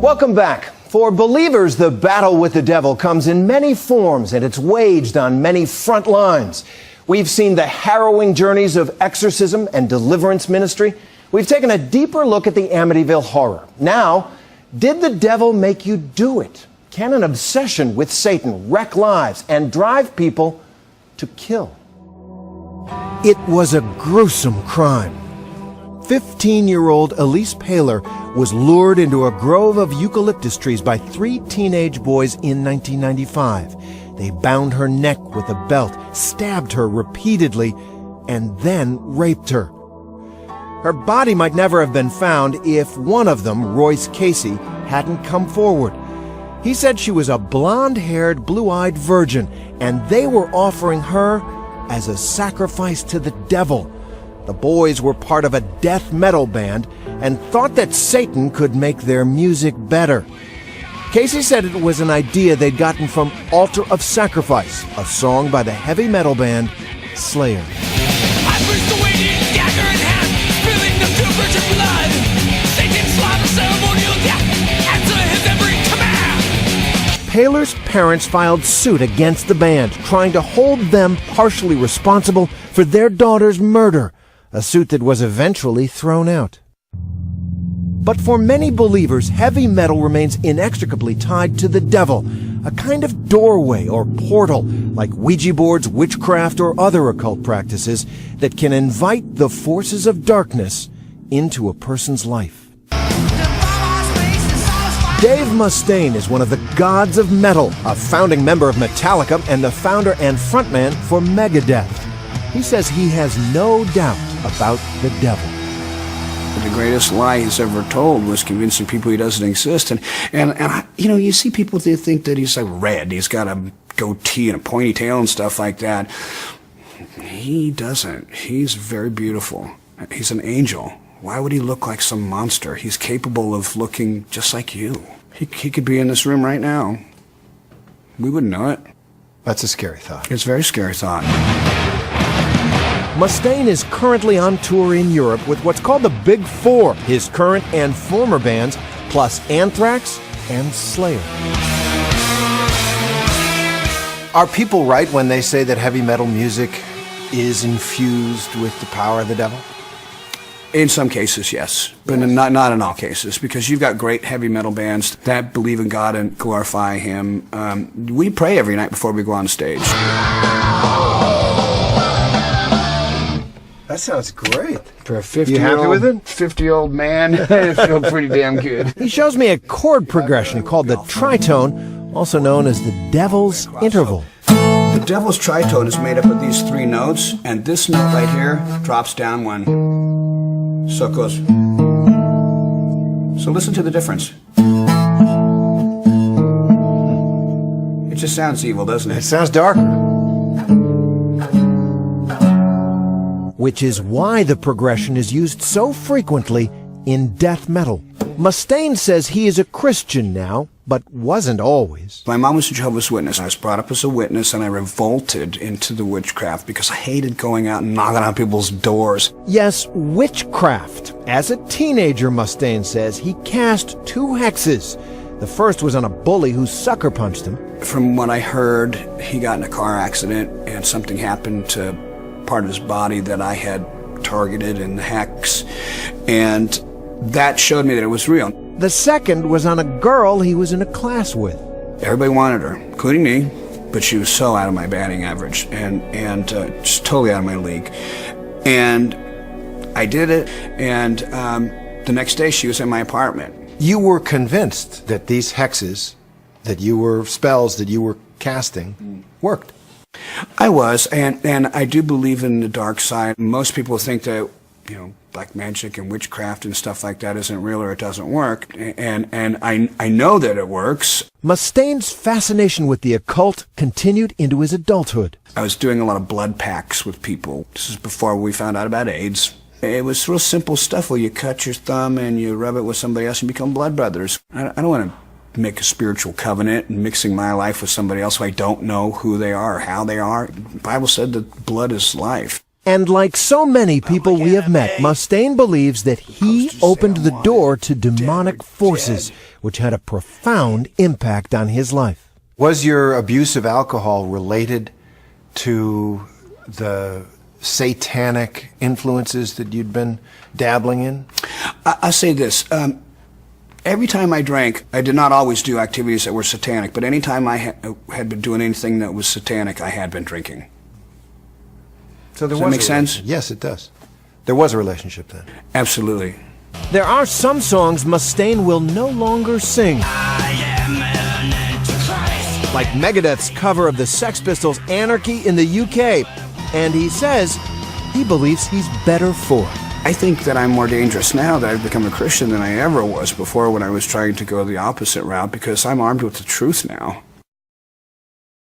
Welcome back. For believers, the battle with the devil comes in many forms, and it's waged on many front lines. We've seen the harrowing journeys of exorcism and deliverance ministry. We've taken a deeper look at the Amityville horror. Now, did the devil make you do it? Can an obsession with Satan wreck lives and drive people to kill? It was a gruesome crime. 15-year-old Elise Paler was lured into a grove of eucalyptus trees by 3 teenage boys in 1995. They bound her neck with a belt, stabbed her repeatedly, and then raped her. Her body might never have been found if one of them, Royce Casey, hadn't come forward. He said she was a blonde-haired, blue-eyed virgin, and they were offering her as a sacrifice to the devil. The boys were part of a death metal band and thought that Satan could make their music better. Casey said it was an idea they'd gotten from Altar of Sacrifice, a song by the heavy metal band Slayer. I pushed the weighted dagger in half, spilling the pure virgin blood. Satan's slaughter, ceremonial death, answer his every command. Paler's parents filed suit against the band, trying to hold them partially responsible for their daughter's murder, a suit that was eventually thrown out. But for many believers, heavy metal remains inextricably tied to the devil, a kind of doorway or portal, like Ouija boards, witchcraft, or other occult practices that can invite the forces of darkness into a person's life. Dave Mustaine is one of the gods of metal, a founding member of Metallica and the founder and frontman for Megadeth. He says he has no doubt about the devil. The greatest lie he's ever told was convincing people he doesn't exist. And you know, you see people, they think that he's like red. He's got a goatee and a pointy tail and stuff like that. He doesn't. He's very beautiful. He's an angel. Why would he look like some monster? He's capable of looking just like you. He could be in this room right now. We wouldn't know it. That's a scary thought. It's a very scary thought. Mustaine is currently on tour in Europe with what's called the Big Four, his current and former bands, plus Anthrax and Slayer. Are people right when they say that heavy metal music is infused with the power of the devil? In some cases, yes, but not in all cases, because you've got great heavy metal bands that believe in God and glorify Him. We pray every night before we go on stage. That sounds great. For a 50-year-old, you happy with it? 50-year-old man, it feels pretty damn good. He shows me a chord progression called the tritone, also known as the Devil's Interval. The Devil's Tritone is made up of these 3 notes, and this note right here drops down 1. So it goes. So listen to the difference. It just sounds evil, doesn't it? It sounds darker. Which is why the progression is used so frequently in death metal. Mustaine says he is a Christian now, but wasn't always. My mom was a Jehovah's Witness. I was brought up as a witness, and I revolted into the witchcraft because I hated going out and knocking on people's doors. Yes, witchcraft. As a teenager, Mustaine says, he cast 2 hexes. The first was on a bully who sucker punched him. From what I heard, he got in a car accident, and something happened to part of his body that I had targeted in the hex, and that showed me that it was real. The second was on a girl he was in a class with. Everybody wanted her, including me, but she was so out of my batting average and just totally out of my league. And I did it, and the next day she was in my apartment. You were convinced that these hexes, spells that you were casting, worked. I was, and I do believe in the dark side. Most people think that, you know, black magic and witchcraft and stuff like that isn't real or it doesn't work, and I know that it works. Mustaine's fascination with the occult continued into his adulthood. I was doing a lot of blood pacts with people. This is before we found out about AIDS. It was real simple stuff where you cut your thumb and you rub it with somebody else and you become blood brothers. I don't want to make a spiritual covenant and mixing my life with somebody else who I don't know who they are or how they are. The Bible said that blood is life. And like so many people we have met, Mustaine believes that he opened the door to demonic forces, which had a profound impact on his life. Was your abuse of alcohol related to the satanic influences that you'd been dabbling in? I'll say this. Every time I drank, I did not always do activities that were satanic, but any time I had been doing anything that was satanic, I had been drinking. So there Does that make sense? Yes, it does. There was a relationship then. Absolutely. There are some songs Mustaine will no longer sing, like Megadeth's cover of the Sex Pistols' Anarchy in the UK. And he says he believes he's better for it. I think that I'm more dangerous now that I've become a Christian than I ever was before when I was trying to go the opposite route, because I'm armed with the truth now.